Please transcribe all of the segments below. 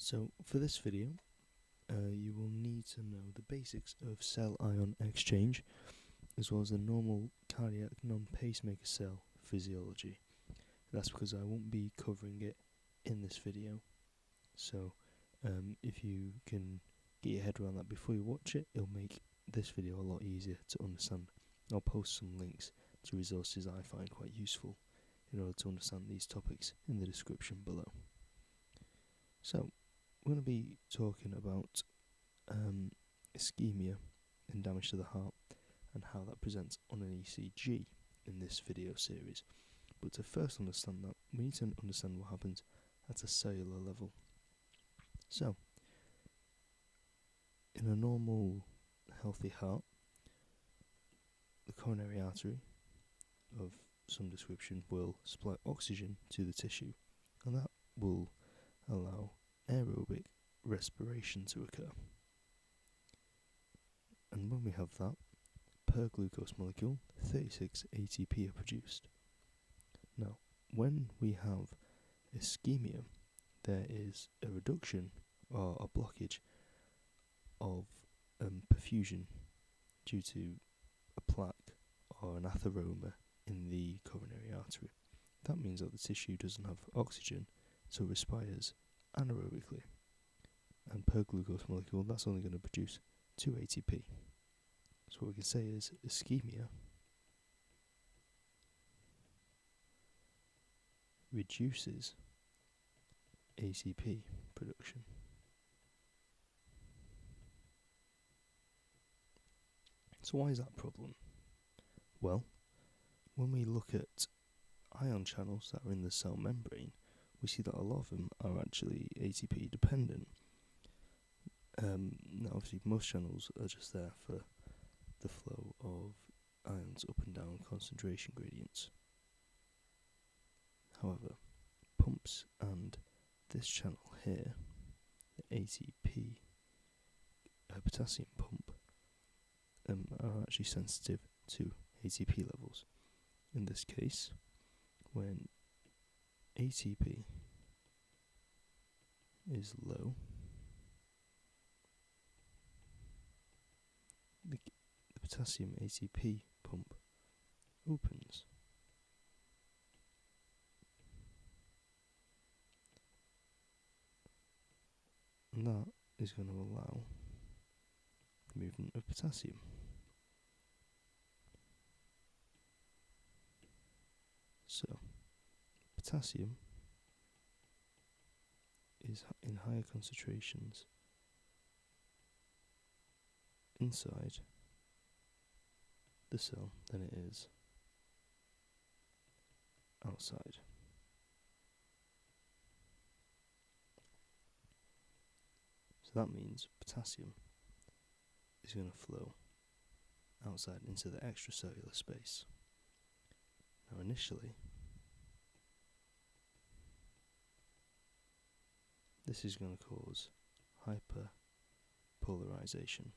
So for this video, you will need to know the basics of cell ion exchange, as well as the normal cardiac non-pacemaker cell physiology. That's because I won't be covering it in this video. So if you can get your head around that before you watch it, it'll make this video a lot easier to understand. I'll post some links to resources I find quite useful in order to understand these topics in the description below. So, we're going to be talking about ischemia and damage to the heart and how that presents on an ECG in this video series. But to first understand that, we need to understand what happens at a cellular level. So, in a normal, healthy heart, the coronary artery of some description will supply oxygen to the tissue, and that will allow aerobic respiration to occur. And when we have that, per glucose molecule, 36 ATP are produced. Now, when we have ischemia, there is a reduction or a blockage of perfusion due to a plaque or an atheroma in the coronary artery. That means that the tissue doesn't have oxygen, so it respires anaerobically. And per glucose molecule, that's only going to produce 2 ATP. So what we can say is ischemia reduces ATP production. So why is that a problem? Well, when we look at ion channels that are in the cell membrane, we see that a lot of them are actually ATP dependent. Now obviously most channels are just there for the flow of ions up and down concentration gradients. However, pumps and this channel here, the ATP potassium pump, are actually sensitive to ATP levels. In this case, when ATP is low, the potassium ATP pump opens. And that is going to allow the movement of potassium. So, potassium is in higher concentrations inside the cell than it is outside. So that means potassium is going to flow outside into the extracellular space. Now initially, this is going to cause hyperpolarization.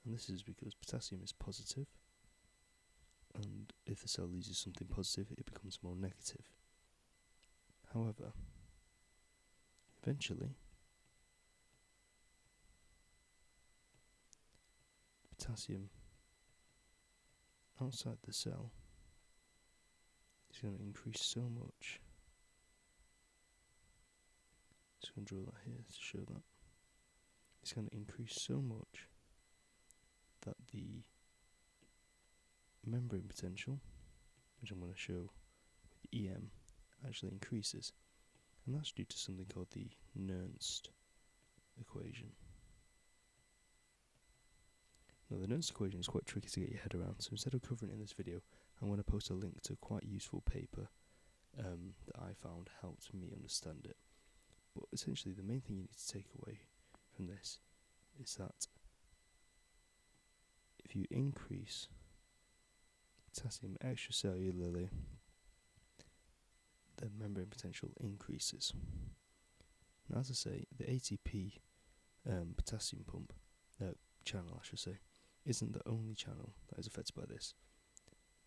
And this is because potassium is positive, and if the cell loses something positive, it becomes more negative. However, eventually, potassium outside the cell is going to increase so much. Just going to draw that here to show that. It's going to increase so much that the membrane potential, which I'm going to show with EM, actually increases. And that's due to something called the Nernst equation. Now the Nernst equation is quite tricky to get your head around, so instead of covering it in this video, I'm going to post a link to a quite useful paper that I found helped me understand it. But essentially the main thing you need to take away from this is that if you increase potassium extracellularly, the membrane potential increases. Now as I say, the ATP potassium pump channel, I should say, isn't the only channel that is affected by this.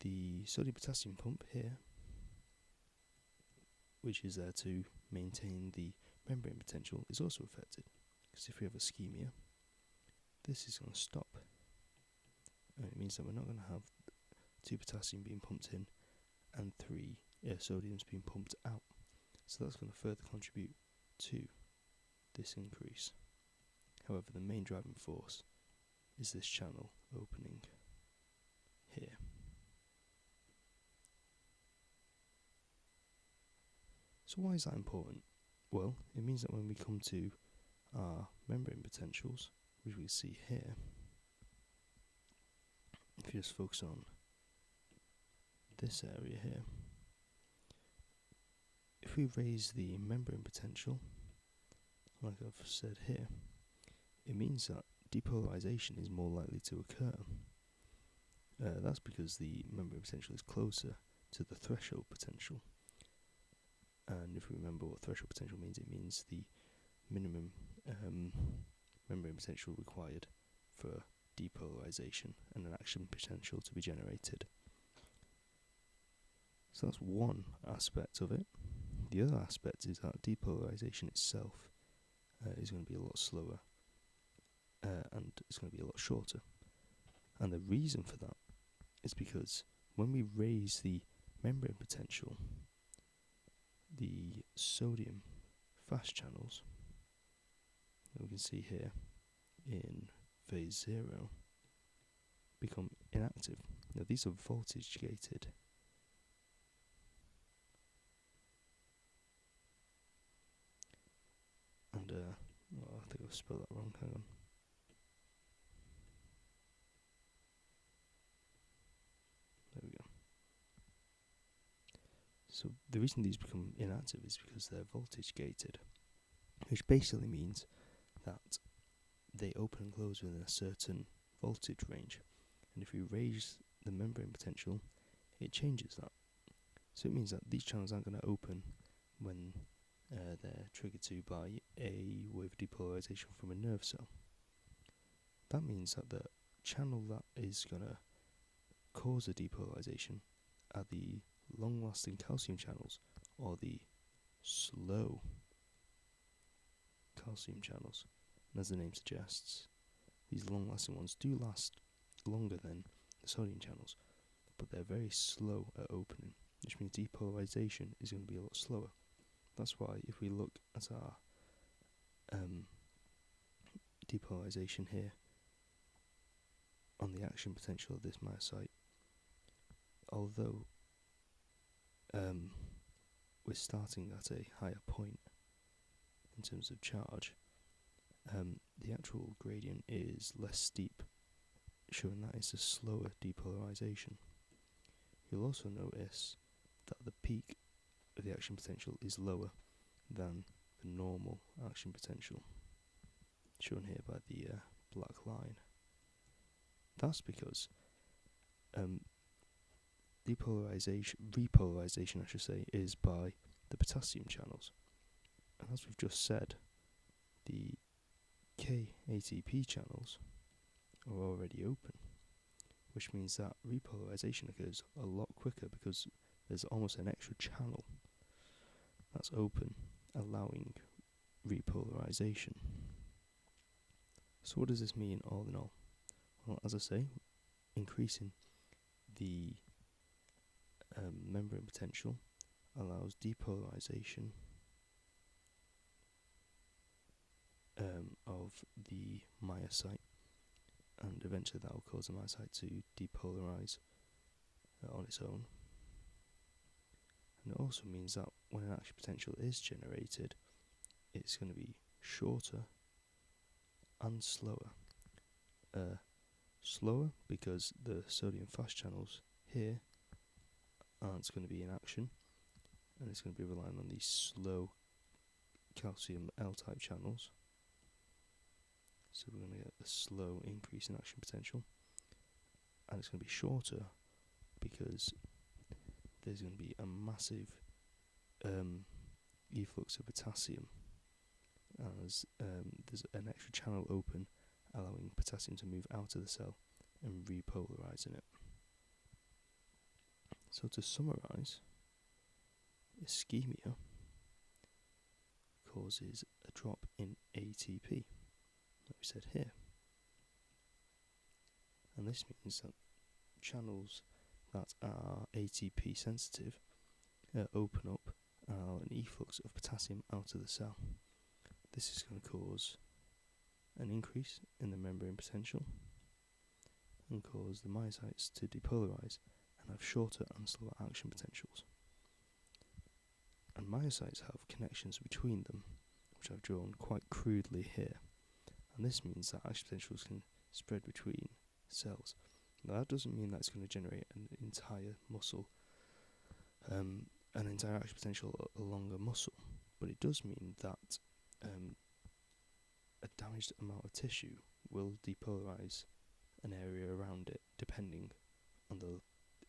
The sodium potassium pump here which is there to maintain the membrane potential, is also affected. Because if we have ischemia, this is going to stop. And it means that we're not going to have 2 potassium being pumped in and 3 sodiums being pumped out. So that's going to further contribute to this increase. However, the main driving force is this channel opening here. So why is that important? Well, it means that when we come to our membrane potentials, which we see here, if you just focus on this area here, if we raise the membrane potential, like I've said here, it means that depolarization is more likely to occur. That's because the membrane potential is closer to the threshold potential. And if we remember what threshold potential means, it means the minimum membrane potential required for depolarization and an action potential to be generated. So that's one aspect of it. The other aspect is that depolarization itself is going to be a lot slower and it's going to be a lot shorter. And the reason for that is because when we raise the membrane potential, the sodium fast channels that we can see here in phase 0 become inactive. Now these are voltage gated. And I think I've spelled that wrong, hang on. There we go. So the reason these become inactive is because they're voltage gated, which basically means that they open and close within a certain voltage range. And if we raise the membrane potential, it changes that. So it means that these channels aren't going to open when they're triggered to by a wave of depolarization from a nerve cell. That means that the channel that is going to cause a depolarization are the long-lasting calcium channels, or the slow calcium channels. And as the name suggests, these long-lasting ones do last longer than the sodium channels, but they're very slow at opening, which means depolarization is going to be a lot slower. That's why if we look at our depolarization here on the action potential of this myocyte, although we're starting at a higher point in terms of charge, the actual gradient is less steep, showing that it's a slower depolarization. You'll also notice that the peak of the action potential is lower than the normal action potential, shown here by the black line. That's because repolarization, I should say, is by the potassium channels. And as we've just said, the K-ATP channels are already open, which means that repolarization occurs a lot quicker because there's almost an extra channel that's open, allowing repolarization. So what does this mean all in all? Well, as I say, increasing the membrane potential allows depolarization of the myocyte, and eventually that will cause the myocyte to depolarize on its own. And it also means that when an action potential is generated, it's going to be shorter and slower. Slower because the sodium fast channels here aren't going to be in action, and it's going to be relying on these slow calcium L-type channels. So we're going to get a slow increase in action potential, and it's going to be shorter because there's going to be a massive efflux of potassium, as there's an extra channel open, allowing potassium to move out of the cell and repolarizing it. So to summarize, ischemia causes a drop in ATP, like we said here. And this means that channels that are ATP sensitive open up an efflux of potassium out of the cell. This is going to cause an increase in the membrane potential and cause the myocytes to depolarize and have shorter and slower action potentials. And myocytes have connections between them, which I've drawn quite crudely here. And this means that action potentials can spread between cells. Now that doesn't mean that it's going to generate an entire muscle, an entire action potential along a muscle, but it does mean that a damaged amount of tissue will depolarize an area around it depending on the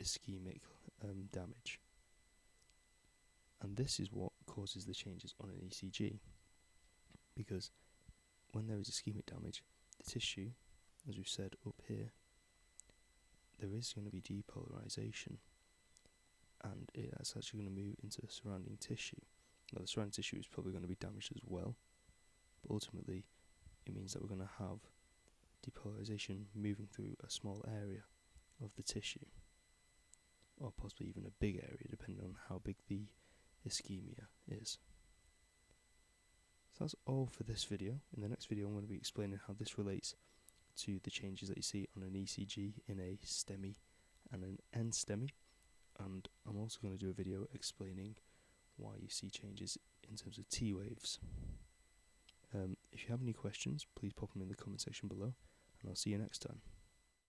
ischemic damage. And this is what causes the changes on an ECG, because when there is ischemic damage, the tissue, as we've said up here, there is going to be depolarization, and it's actually going to move into the surrounding tissue. Now the surrounding tissue is probably going to be damaged as well, but ultimately it means that we're going to have depolarization moving through a small area of the tissue, or possibly even a big area depending on how big the ischemia is. So that's all for this video. In the next video I'm going to be explaining how this relates to the changes that you see on an ECG in a STEMI and an NSTEMI, and I'm also going to do a video explaining why you see changes in terms of T waves. If you have any questions, please pop them in the comment section below, and I'll see you next time.